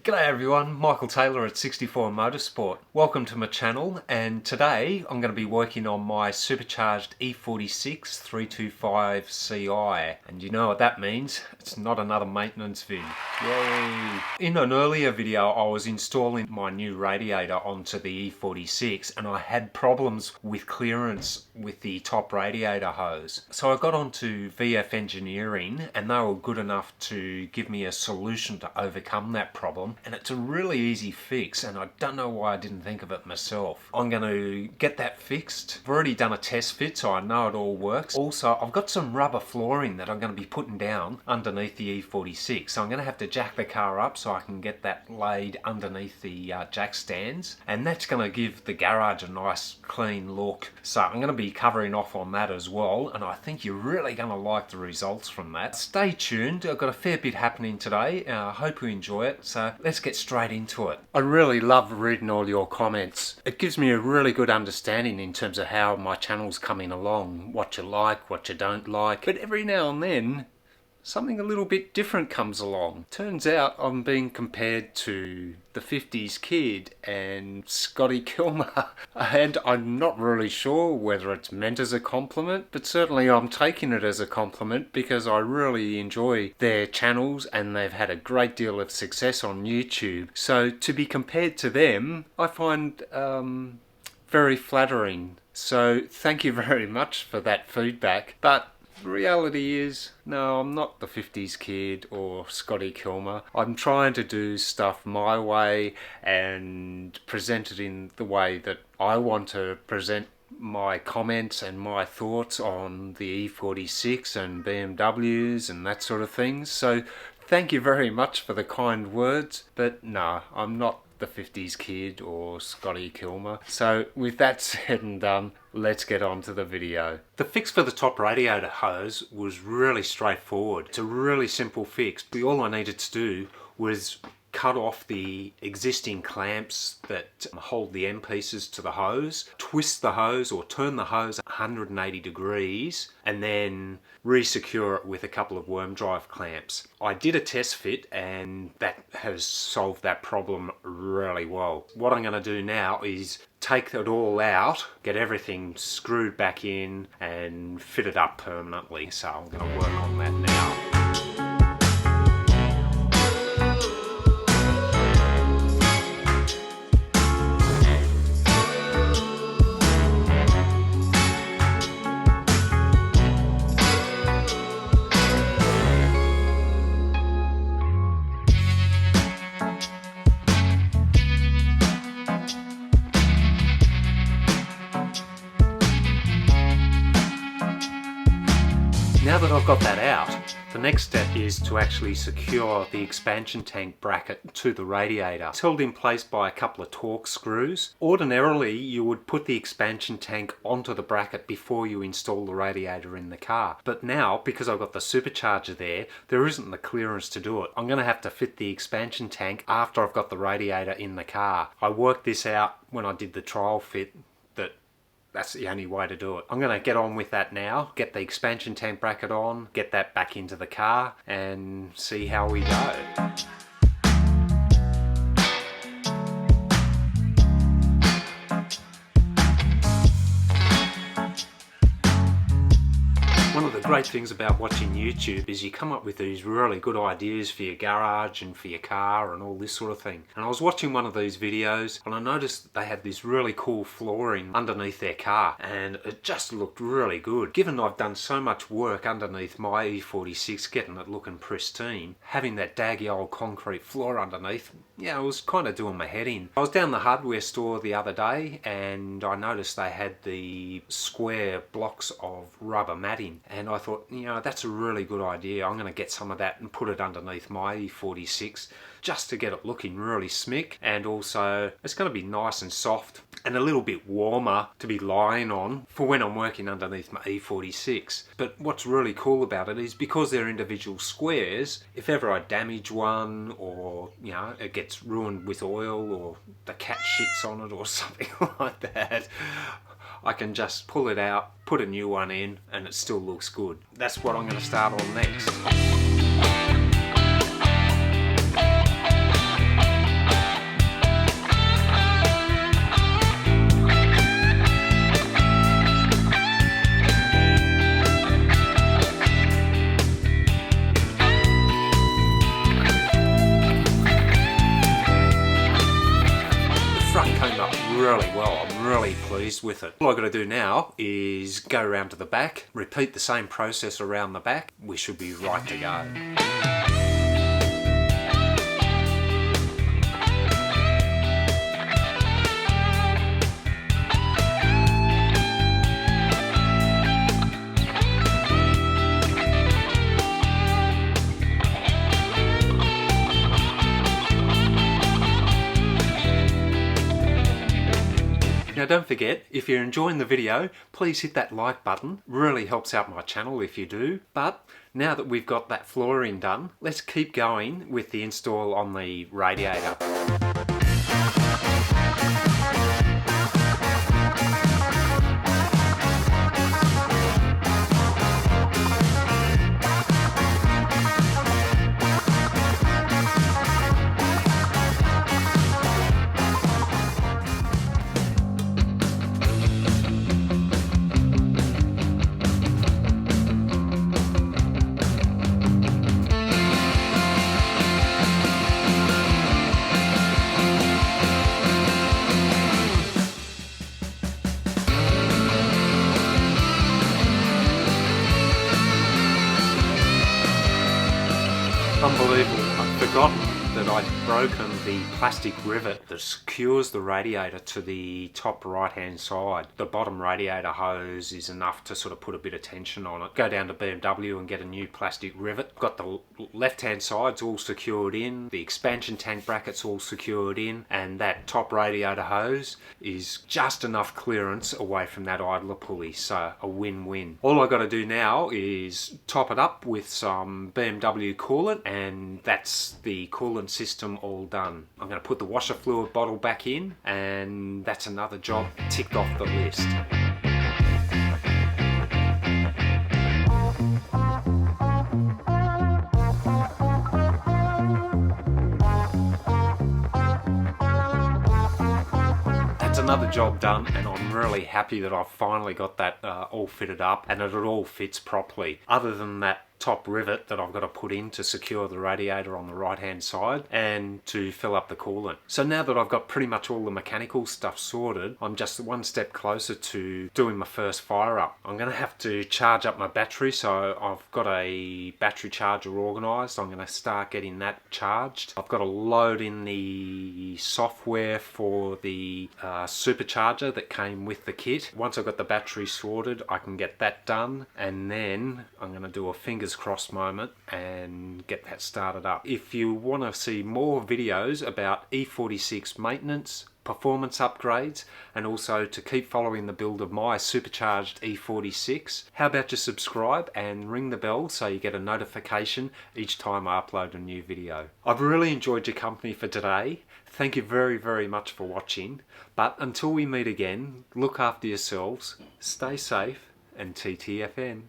G'day everyone, Michael Taylor at 64 Motorsport. Welcome to my channel, and today I'm going to be working on my supercharged E46 325 Ci. And you know what that means? It's not another maintenance vid. Yay! In an earlier video I was installing my new radiator onto the E46 and I had problems with clearance with the top radiator hose. So I got onto VF Engineering and they were good enough to give me a solution to overcome that problem. And it's a really easy fix, and I don't know why I didn't think of it myself. I'm going to get that fixed. I've already done a test fit, so I know it all works. Also, I've got some rubber flooring that I'm going to be putting down underneath the E46. So I'm going to have to jack the car up so I can get that laid underneath the jack stands. And that's going to give the garage a nice clean look. So I'm going to be covering off on that as well, and I think you're really going to like the results from that. Stay tuned. I've got a fair bit happening today. I hope you enjoy it. So let's get straight into it. I really love reading all your comments. It gives me a really good understanding in terms of how my channel's coming along, what you like, what you don't like. But every now and then, something a little bit different comes along. Turns out I'm being compared to the 50s kid and Scotty Kilmer. And I'm not really sure whether it's meant as a compliment, but certainly I'm taking it as a compliment because I really enjoy their channels and they've had a great deal of success on YouTube. So to be compared to them, I find very flattering. So thank you very much for that feedback. But the reality is, no, I'm not the 50s kid or Scotty Kilmer. I'm trying to do stuff my way and present it in the way that I want to present my comments and my thoughts on the E46 and BMWs and that sort of thing. So thank you very much for the kind words, but no, I'm not the 50s kid or Scotty Kilmer. So with that said and done, let's get on to the video. The fix for the top radiator hose was really straightforward. It's a really simple fix. All I needed to do was cut off the existing clamps that hold the end pieces to the hose, twist the hose or turn the hose 180 degrees, and then re-secure it with a couple of worm drive clamps. I did a test fit and that has solved that problem really well. What I'm going to do now is take it all out, get everything screwed back in and fit it up permanently. So I'm going to work on that now. Now that I've got that out, the next step is to actually secure the expansion tank bracket to the radiator. It's held in place by a couple of Torx screws. Ordinarily, you would put the expansion tank onto the bracket before you install the radiator in the car. But now, because I've got the supercharger there isn't the clearance to do it. I'm going to have to fit the expansion tank after I've got the radiator in the car. I worked this out when I did the trial fit. That's the only way to do it. I'm going to get on with that now, get the expansion tank bracket on, get that back into the car and see how we go. One of the great things about watching YouTube is you come up with these really good ideas for your garage and for your car and all this sort of thing. And I was watching one of these videos and I noticed they had this really cool flooring underneath their car and it just looked really good. Given I've done so much work underneath my E46 getting it looking pristine, having that daggy old concrete floor underneath, yeah, it was kind of doing my head in. I was down the hardware store the other day and I noticed they had the square blocks of rubber matting. And I thought, you know, that's a really good idea. I'm going to get some of that and put it underneath my E46 just to get it looking really smick. And also, it's going to be nice and soft and a little bit warmer to be lying on for when I'm working underneath my E46. But what's really cool about it is because they're individual squares, if ever I damage one or, you know, it gets ruined with oil or the cat shits on it or something like that, I can just pull it out, put a new one in, and it still looks good. That's what I'm going to start on next. really well. I'm really pleased with it. All I've got to do now is go around to the back, repeat the same process around the back. We should be right to go. Now don't forget, if you're enjoying the video, please hit that like button. Really helps out my channel if you do. But now that we've got that flooring done, let's keep going with the install on the radiator. Unbelievable. I'd forgotten that I'd broken the plastic rivet that secures the radiator to the top right hand side. The bottom radiator hose is enough to sort of put a bit of tension on it. Go down to BMW and get a new plastic rivet. Got the left hand sides all secured in, the expansion tank brackets all secured in, and that top radiator hose is just enough clearance away from that idler pulley, so a win-win. All I've got to do now is top it up with some BMW coolant, and that's the coolant system all done. I'm going to put the washer fluid bottle back in, and that's another job ticked off the list. Another job done, and I'm really happy that I've finally got that all fitted up and that it all fits properly. Other than that top rivet that I've got to put in to secure the radiator on the right hand side and to fill up the coolant. So now that I've got pretty much all the mechanical stuff sorted, I'm just one step closer to doing my first fire up. I'm going to have to charge up my battery, so I've got a battery charger organised. I'm going to start getting that charged. I've got to load in the software for the supercharger that came with the kit. Once I've got the battery sorted, I can get that done, and then I'm going to do a fingers crossed moment and get that started up. If you want to see more videos about E46 maintenance, performance upgrades, and also to keep following the build of my supercharged E46, how about you subscribe and ring the bell so you get a notification each time I upload a new video. I've really enjoyed your company for today. Thank you very, very much for watching. But until we meet again, look after yourselves, stay safe, and TTFN.